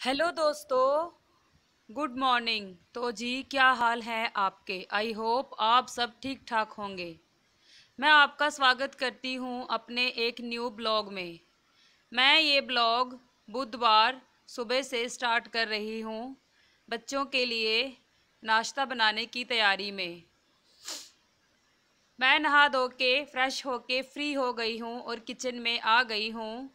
Hello दोस्तों, good morning. तो जी क्या हाल है आपके? आई होप आप सब ठीक ठाक होंगे। मैं आपका स्वागत करती हूँ अपने एक न्यू ब्लॉग में। मैं ये ब्लॉग बुधवार सुबह से स्टार्ट कर रही हूँ बच्चों के लिए नाश्ता बनाने की तैयारी में। मैं नहा धो के फ्रेश होके फ्री हो गई हूँ और किचन में आ गई हूँ।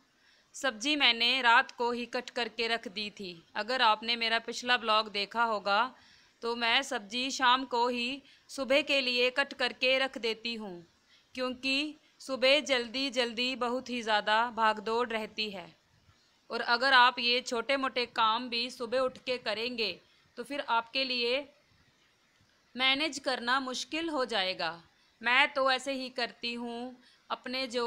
सब्जी मैंने रात को ही कट करके रख दी थी। अगर आपने मेरा पिछला ब्लॉग देखा होगा तो मैं सब्जी शाम को ही सुबह के लिए कट करके रख देती हूँ, क्योंकि सुबह जल्दी जल्दी बहुत ही ज़्यादा भागदौड़ रहती है। और अगर आप ये छोटे मोटे काम भी सुबह उठ के करेंगे तो फिर आपके लिए मैनेज करना मुश्किल हो जाएगा। मैं तो ऐसे ही करती हूँ। अपने जो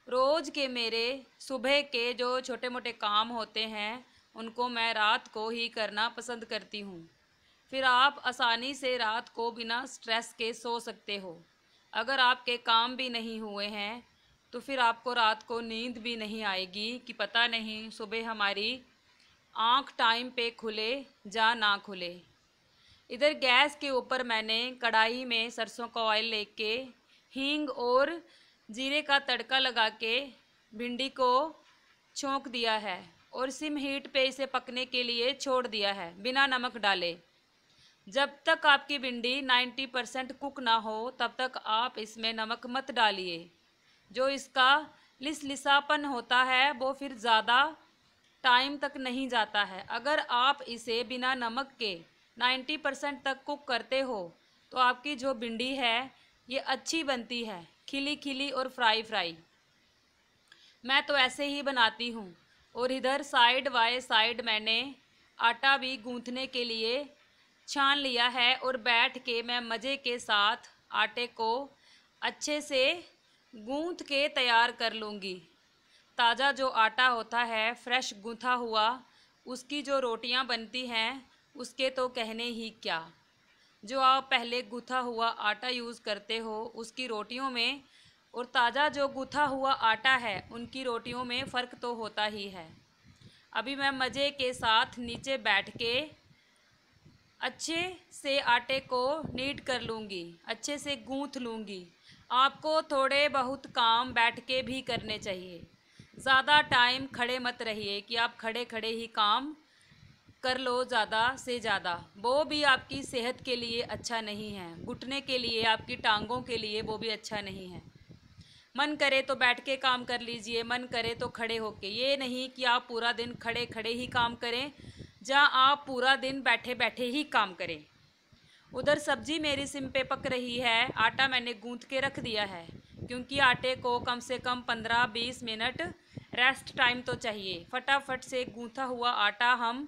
रोज़ के मेरे सुबह के जो छोटे मोटे काम होते हैं उनको मैं रात को ही करना पसंद करती हूँ। फिर आप आसानी से रात को बिना स्ट्रेस के सो सकते हो। अगर आपके काम भी नहीं हुए हैं तो फिर आपको रात को नींद भी नहीं आएगी कि पता नहीं सुबह हमारी आँख टाइम पे खुले या ना खुले। इधर गैस के ऊपर मैंने कढ़ाई में सरसों का ऑयल लेके हींग और जीरे का तड़का लगा के भिंडी को छोंक दिया है और सिम हीट पे इसे पकने के लिए छोड़ दिया है बिना नमक डाले। जब तक आपकी भिंडी 90% कुक ना हो तब तक आप इसमें नमक मत डालिए। जो इसका लिसलिसापन होता है वो फिर ज़्यादा टाइम तक नहीं जाता है। अगर आप इसे बिना नमक के 90% तक कुक करते हो तो आपकी जो भिंडी है ये अच्छी बनती है, खिली खिली और फ्राई फ्राई। मैं तो ऐसे ही बनाती हूँ। और इधर साइड बाय साइड मैंने आटा भी गूंथने के लिए छान लिया है और बैठ के मैं मज़े के साथ आटे को अच्छे से गूंथ के तैयार कर लूँगी। ताज़ा जो आटा होता है फ्रेश गूंथा हुआ, उसकी जो रोटियां बनती हैं उसके तो कहने ही क्या। जो आप पहले गूंथा हुआ आटा यूज़ करते हो उसकी रोटियों में और ताज़ा जो गूंथा हुआ आटा है उनकी रोटियों में फ़र्क तो होता ही है। अभी मैं मज़े के साथ नीचे बैठ के अच्छे से आटे को नीड कर लूँगी, अच्छे से गूंथ लूँगी। आपको थोड़े बहुत काम बैठ के भी करने चाहिए। ज़्यादा टाइम खड़े मत रहिए कि आप खड़े खड़े ही काम कर लो ज़्यादा से ज़्यादा। वो भी आपकी सेहत के लिए अच्छा नहीं है, घुटने के लिए, आपकी टांगों के लिए वो भी अच्छा नहीं है। मन करे तो बैठ के काम कर लीजिए, मन करे तो खड़े होके। ये नहीं कि आप पूरा दिन खड़े खड़े ही काम करें या आप पूरा दिन बैठे बैठे ही काम करें। उधर सब्जी मेरी सिम पे पक रही है। आटा मैंने गूंथ के रख दिया है, क्योंकि आटे को कम से कम 15-20 मिनट रेस्ट टाइम तो चाहिए। फटाफट से गूंथा हुआ आटा हम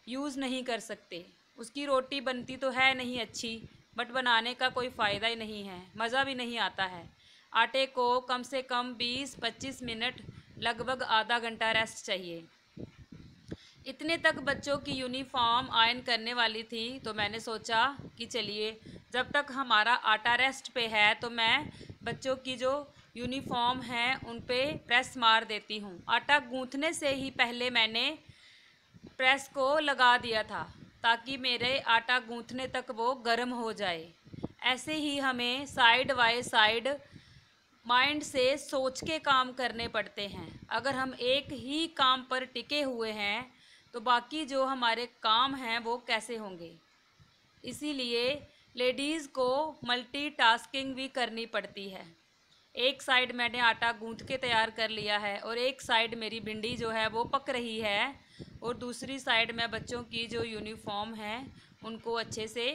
यूज़ नहीं कर सकते। उसकी रोटी बनती तो है नहीं अच्छी, बट बनाने का कोई फ़ायदा ही नहीं है, मज़ा भी नहीं आता है। आटे को कम से कम 20-25 मिनट, लगभग आधा घंटा रेस्ट चाहिए। इतने तक बच्चों की यूनिफॉर्म आयरन करने वाली थी तो मैंने सोचा कि चलिए जब तक हमारा आटा रेस्ट पे है तो मैं बच्चों की जो यूनिफॉर्म है उन पे प्रेस मार देती हूँ। आटा गूंथने से ही पहले मैंने प्रेस को लगा दिया था ताकि मेरे आटा गूंथने तक वो गर्म हो जाए। ऐसे ही हमें साइड बाय साइड माइंड से सोच के काम करने पड़ते हैं। अगर हम एक ही काम पर टिके हुए हैं तो बाकी जो हमारे काम हैं वो कैसे होंगे। इसीलिए लेडीज़ को मल्टीटास्किंग भी करनी पड़ती है। एक साइड मैंने आटा गूंथ के तैयार कर लिया है और एक साइड मेरी भिंडी जो है वो पक रही है और दूसरी साइड मैं बच्चों की जो यूनिफॉर्म है उनको अच्छे से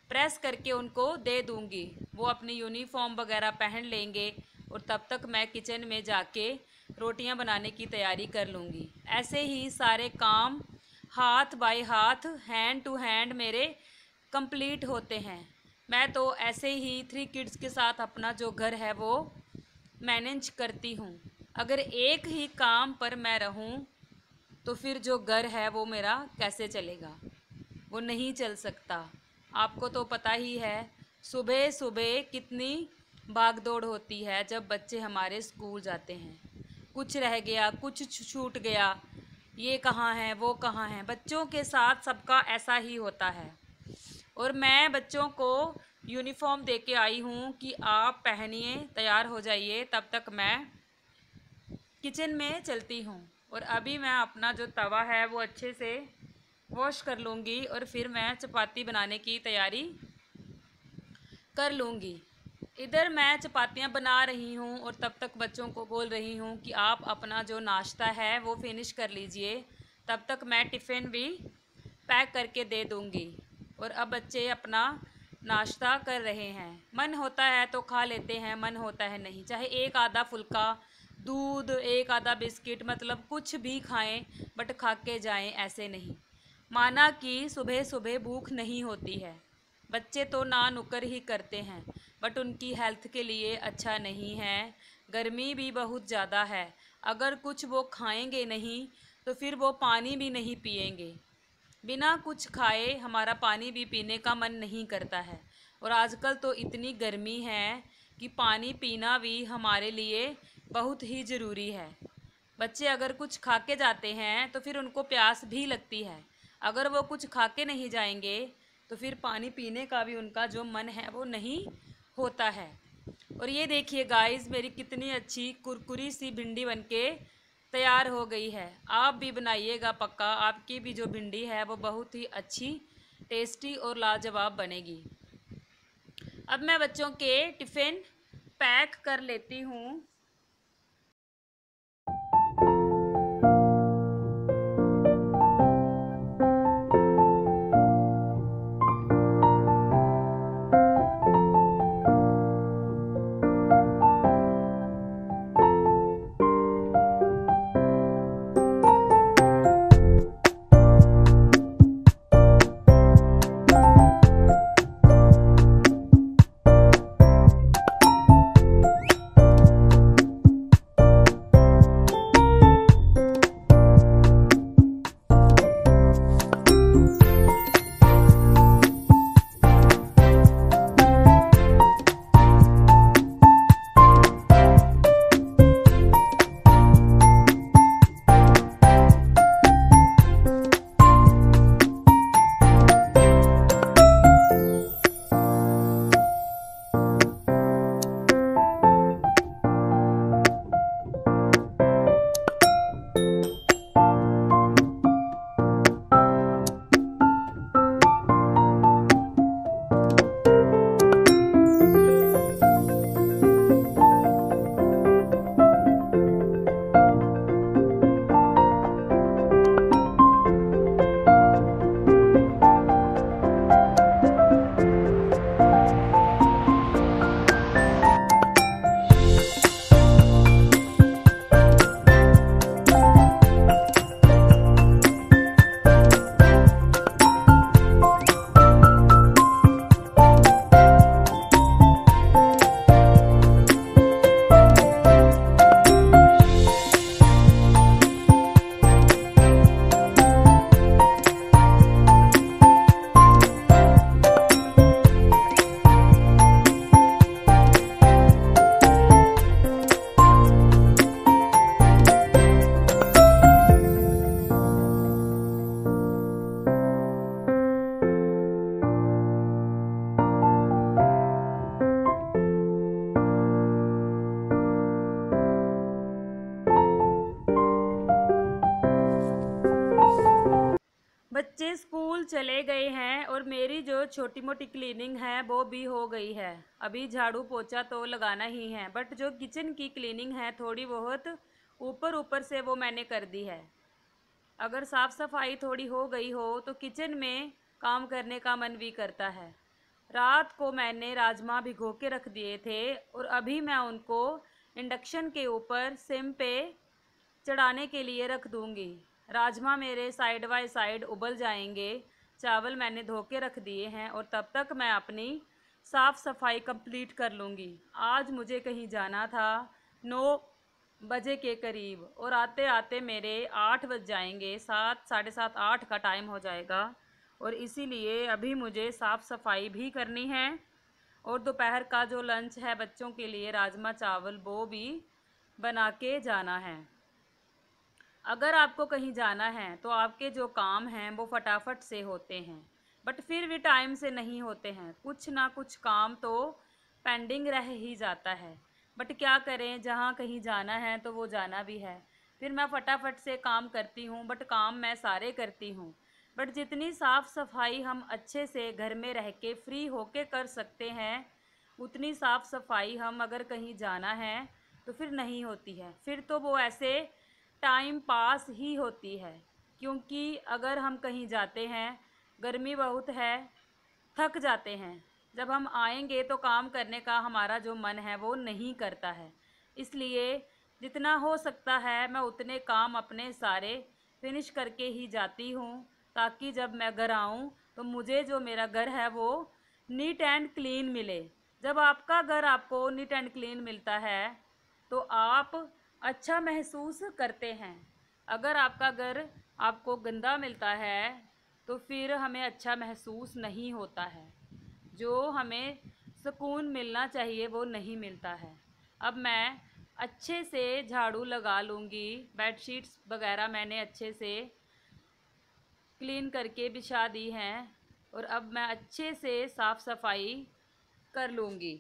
प्रेस करके उनको दे दूंगी। वो अपनी यूनिफॉर्म वगैरह पहन लेंगे और तब तक मैं किचन में जाके रोटियां बनाने की तैयारी कर लूँगी। ऐसे ही सारे काम हाथ बाय हाथ, हैंड टू हैंड मेरे कंप्लीट होते हैं। मैं तो ऐसे ही 3 किड्स के साथ अपना जो घर है वो मैनेज करती हूँ। अगर एक ही काम पर मैं रहूँ तो फिर जो घर है वो मेरा कैसे चलेगा, वो नहीं चल सकता। आपको तो पता ही है सुबह सुबह कितनी भाग दौड़ होती है जब बच्चे हमारे स्कूल जाते हैं। कुछ रह गया, कुछ छूट गया, ये कहाँ है वो कहाँ है। बच्चों के साथ सबका ऐसा ही होता है। और मैं बच्चों को यूनिफॉर्म दे के आई हूँ कि आप पहनिए, तैयार हो जाइए, तब तक मैं किचन में चलती हूँ। और अभी मैं अपना जो तवा है वो अच्छे से वॉश कर लूँगी और फिर मैं चपाती बनाने की तैयारी कर लूँगी। इधर मैं चपातियाँ बना रही हूँ और तब तक बच्चों को बोल रही हूँ कि आप अपना जो नाश्ता है वो फिनिश कर लीजिए, तब तक मैं टिफ़िन भी पैक करके दे दूँगी। और अब बच्चे अपना नाश्ता कर रहे हैं। मन होता है तो खा लेते हैं, मन होता है नहीं। चाहे एक आधा फुल्का दूध, एक आधा बिस्किट, मतलब कुछ भी खाएं, बट खा के जाएं, ऐसे नहीं। माना कि सुबह सुबह भूख नहीं होती है, बच्चे तो ना नुक्कर ही करते हैं, बट उनकी हेल्थ के लिए अच्छा नहीं है। गर्मी भी बहुत ज़्यादा है, अगर कुछ वो खाएंगे नहीं तो फिर वो पानी भी नहीं पिएंगे। बिना कुछ खाए हमारा पानी भी पीने का मन नहीं करता है। और आजकल तो इतनी गर्मी है कि पानी पीना भी हमारे लिए बहुत ही ज़रूरी है। बच्चे अगर कुछ खा के जाते हैं तो फिर उनको प्यास भी लगती है, अगर वो कुछ खा के नहीं जाएंगे तो फिर पानी पीने का भी उनका जो मन है वो नहीं होता है। और ये देखिए गाइस, मेरी कितनी अच्छी कुरकुरी सी भिंडी बनके तैयार हो गई है। आप भी बनाइएगा पक्का, आपकी भी जो भिंडी है वो बहुत ही अच्छी, टेस्टी और लाजवाब बनेगी। अब मैं बच्चों के टिफ़िन पैक कर लेती हूँ। बच्चे स्कूल चले गए हैं और मेरी जो छोटी मोटी क्लीनिंग है वो भी हो गई है। अभी झाड़ू पोछा तो लगाना ही है, बट जो किचन की क्लीनिंग है थोड़ी बहुत ऊपर ऊपर से वो मैंने कर दी है। अगर साफ़ सफाई थोड़ी हो गई हो तो किचन में काम करने का मन भी करता है। रात को मैंने राजमा भिगो के रख दिए थे और अभी मैं उनको इंडक्शन के ऊपर सिम पे चढ़ाने के लिए रख दूँगी। राजमा मेरे साइड बाय साइड उबल जाएंगे। चावल मैंने धो के रख दिए हैं और तब तक मैं अपनी साफ़ सफाई कंप्लीट कर लूँगी। आज मुझे कहीं जाना था 9 बजे के करीब, और आते आते मेरे 8 बज जाएंगे, 7, साढ़े 7, 8 का टाइम हो जाएगा। और इसीलिए अभी मुझे साफ़ सफाई भी करनी है और दोपहर का जो लंच है बच्चों के लिए राजमा चावल वो भी बना के जाना है। अगर आपको कहीं जाना है तो आपके जो काम हैं वो फटाफट से होते हैं, बट फिर भी टाइम से नहीं होते हैं। कुछ ना कुछ काम तो पेंडिंग रह ही जाता है, बट क्या करें, जहाँ कहीं जाना है तो वो जाना भी है। फिर मैं फटाफट से काम करती हूँ, बट काम मैं सारे करती हूँ। बट जितनी साफ़ सफाई हम अच्छे से घर में रह के फ्री होके कर सकते हैं, उतनी साफ़ सफाई हम अगर कहीं जाना है तो फिर नहीं होती है। फिर तो वो ऐसे टाइम पास ही होती है, क्योंकि अगर हम कहीं जाते हैं, गर्मी बहुत है, थक जाते हैं, जब हम आएंगे तो काम करने का हमारा जो मन है वो नहीं करता है। इसलिए जितना हो सकता है मैं उतने काम अपने सारे फिनिश करके ही जाती हूँ, ताकि जब मैं घर आऊँ तो मुझे जो मेरा घर है वो नीट एंड क्लीन मिले। जब आपका घर आपको नीट एंड क्लीन मिलता है तो आप अच्छा महसूस करते हैं। अगर आपका घर आपको गंदा मिलता है तो फिर हमें अच्छा महसूस नहीं होता है। जो हमें सुकून मिलना चाहिए वो नहीं मिलता है। अब मैं अच्छे से झाड़ू लगा लूँगी, बेडशीट्स वगैरह मैंने अच्छे से क्लीन करके बिछा दी हैं, और अब मैं अच्छे से साफ़ सफाई कर लूँगी।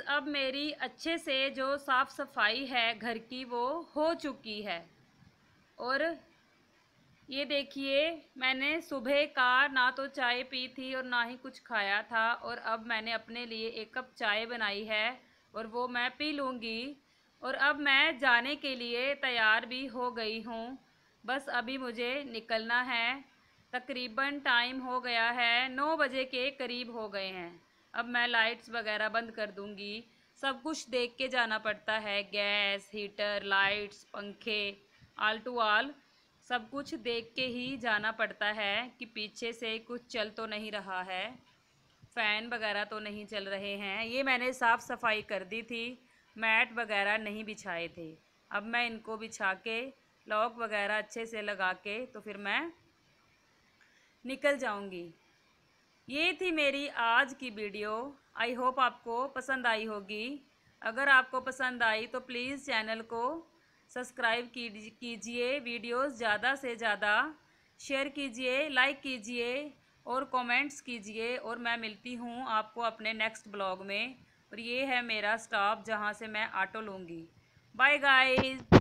अब मेरी अच्छे से जो साफ़ सफाई है घर की वो हो चुकी है। और ये देखिए, मैंने सुबह का ना तो चाय पी थी और ना ही कुछ खाया था, और अब मैंने अपने लिए 1 कप चाय बनाई है और वो मैं पी लूँगी। और अब मैं जाने के लिए तैयार भी हो गई हूँ। बस अभी मुझे निकलना है। तकरीबन टाइम हो गया है, 9 बजे के करीब हो गए हैं। अब मैं लाइट्स वगैरह बंद कर दूँगी। सब कुछ देख के जाना पड़ता है, गैस, हीटर, लाइट्स, पंखे, आल टू आल सब कुछ देख के ही जाना पड़ता है कि पीछे से कुछ चल तो नहीं रहा है, फ़ैन वगैरह तो नहीं चल रहे हैं। ये मैंने साफ़ सफाई कर दी थी, मैट वगैरह नहीं बिछाए थे। अब मैं इनको बिछा के लॉक वगैरह अच्छे से लगा के तो फिर मैं निकल जाऊंगी। ये थी मेरी आज की वीडियो। आई होप आपको पसंद आई होगी। अगर आपको पसंद आई तो प्लीज़ चैनल को सब्सक्राइब कीजिए, वीडियोस ज़्यादा से ज़्यादा शेयर कीजिए, लाइक कीजिए और कमेंट्स कीजिए। और मैं मिलती हूँ आपको अपने नेक्स्ट ब्लॉग में। और ये है मेरा स्टॉप जहाँ से मैं ऑटो लूँगी। Bye guys.